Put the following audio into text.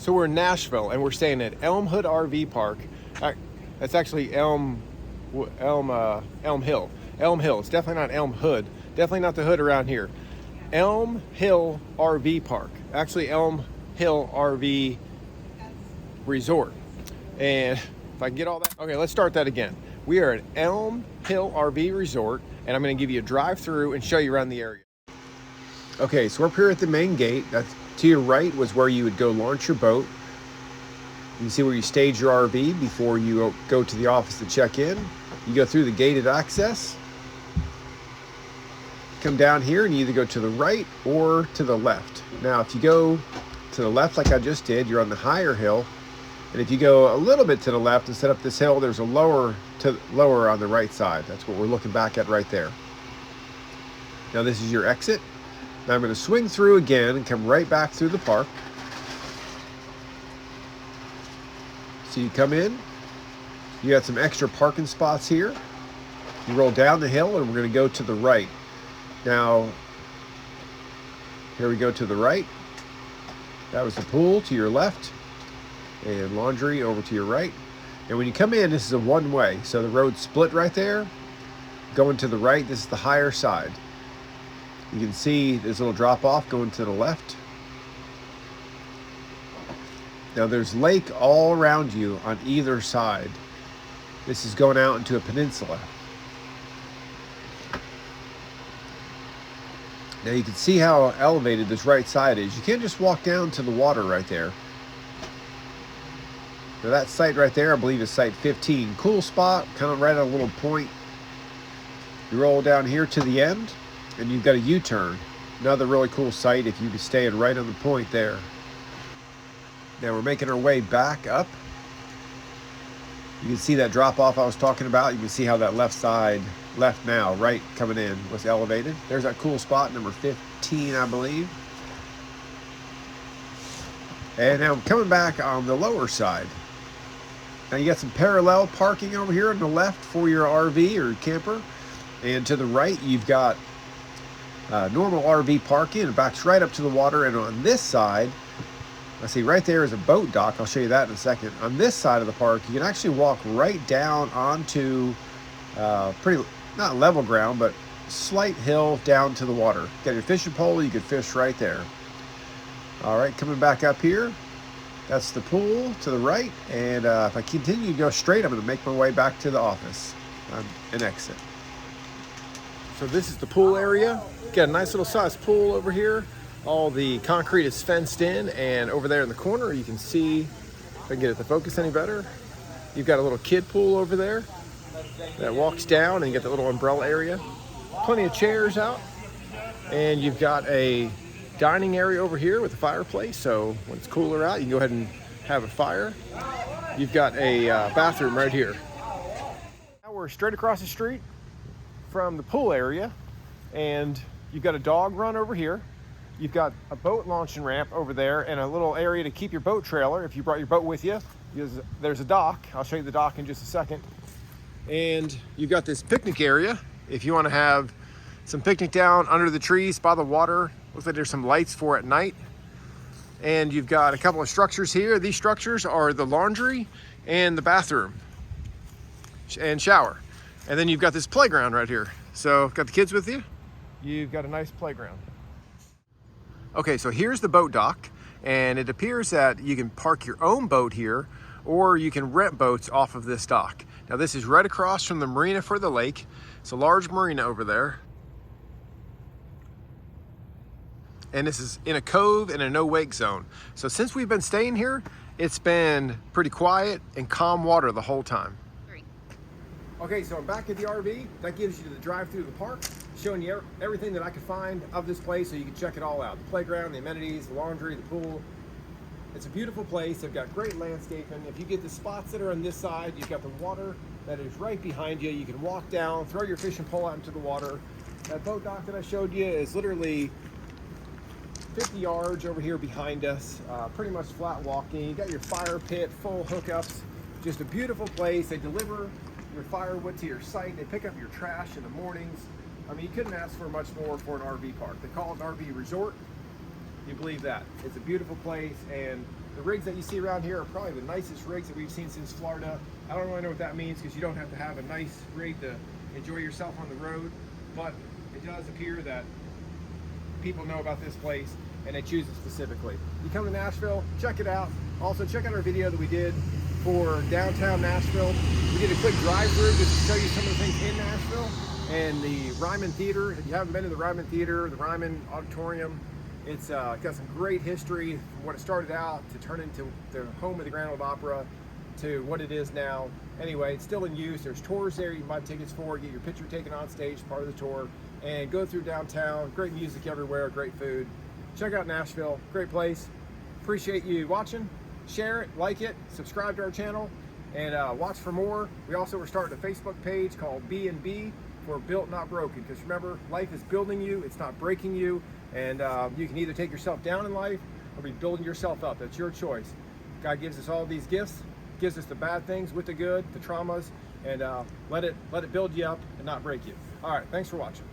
So we're in Nashville and we're staying at Elm Hill RV Park. That's actually Elm Hill. Elm Hill. It's definitely not Elm Hood. Definitely not the hood around here. Elm Hill RV Park. Actually Elm Hill RV Resort. And if I can get all that. Okay, let's start that again. We are at Elm Hill RV Resort, and I'm going to give you a drive through and show you around the area. Okay, so we're up here at the main gate. That's to your right was where you would go launch your boat. You can see where you stage your RV before you go to the office to check in. You go through the gated access. Come down here and you either go to the right or to the left. Now, if you go to the left like I just did, you're on the higher hill. And if you go a little bit to the left and set up this hill, there's a lower on the right side. That's what we're looking back at right there. Now this is your exit. Now I'm going to swing through again and come right back through the park. So you come in, you got some extra parking spots here. You roll down the hill and we're going to go to the right. Now, here we go to the right. That was the pool to your left and laundry over to your right. And when you come in, this is a one-way. So the road's split right there. Going to the right, this is the higher side. You can see this little drop off going to the left. Now there's lake all around you on either side. This is going out into a peninsula. Now you can see how elevated this right side is. You can't just walk down to the water right there. Now that site right there, I believe is site 15. Cool spot, kind of right at a little point. You roll down here to the end, and you've got a U-turn. Another really cool site if you could stay right on the point there. Now we're making our way back up. You can see that drop off I was talking about. You can see how that left side, left now, right coming in, was elevated. There's that cool spot, number 15, I believe. And now I'm coming back on the lower side. Now you got some parallel parking over here on the left for your RV or camper. And to the right, you've got normal RV parking. It backs right up to the water. And on this side, I see right there is a boat dock. I'll show you that in a second. On this side of the park, you can actually walk right down onto pretty, not level ground, but slight hill down to the water. Got your fishing pole, you could fish right there. All right, coming back up here, that's the pool to the right. And if I continue to go straight, I'm gonna make my way back to the office and exit. So this is the pool area. Got a nice little sized pool over here. All the concrete is fenced in, and over there in the corner, you can see, if I can get it to focus any better, you've got a little kid pool over there that walks down, and you got that little umbrella area. Plenty of chairs out, and you've got a dining area over here with a fireplace, so when it's cooler out, you can go ahead and have a fire. You've got a bathroom right here. Now we're straight across the street from the pool area, and you've got a dog run over here. You've got a boat launching ramp over there and a little area to keep your boat trailer if you brought your boat with you. There's a dock. I'll show you the dock in just a second. And you've got this picnic area if you want to have some picnic down under the trees by the water. Looks like there's some lights for at night. And you've got a couple of structures here. These structures are the laundry and the bathroom and shower. And then you've got this playground right here. So got the kids with you. You've got a nice playground. Okay, so here's the boat dock, and it appears that you can park your own boat here, or you can rent boats off of this dock. Now this is right across from the marina for the lake. It's a large marina over there. And this is in a cove and a no-wake zone. So since we've been staying here, it's been pretty quiet and calm water the whole time. Okay, so I'm back at the RV. That gives you the drive through the park, showing you everything that I could find of this place so you can check it all out. The playground, the amenities, the laundry, the pool. It's a beautiful place. They've got great landscaping. If you get the spots that are on this side, you've got the water that is right behind you. You can walk down, throw your fishing pole out into the water. That boat dock that I showed you is literally 50 yards over here behind us. Pretty much flat walking. You got your fire pit, full hookups. Just a beautiful place. They deliver your firewood to your site. They pick up your trash in the mornings. I mean, you couldn't ask for much more for an RV park. They call it an RV resort. you believe that. It's a beautiful place, and the rigs that you see around here are probably the nicest rigs that we've seen since Florida. I don't really know what that means, because you don't have to have a nice rig to enjoy yourself on the road, but it does appear that people know about this place and they choose it specifically. You come to Nashville, check it out. Also, check out our video that we did for downtown Nashville. We did a quick drive-through just to show you some of the things in Nashville. And the Ryman Theater, if you haven't been to the Ryman Theater, the Ryman Auditorium, it's got some great history from what it started out to turn into the home of the Grand Ole Opera to what it is now. Anyway, it's still in use. There's tours there you can buy tickets for, get your picture taken on stage, part of the tour, and go through downtown. Great music everywhere, great food. Check out Nashville, great place. Appreciate you watching. Share it, like it, subscribe to our channel, and watch for more. We also are starting a Facebook page called B&B for Built Not Broken, because remember, life is building you, it's not breaking you, and you can either take yourself down in life or be building yourself up. That's your choice. God gives us all these gifts, gives us the bad things with the good, the traumas, and let it build you up and not break you. All right, thanks for watching.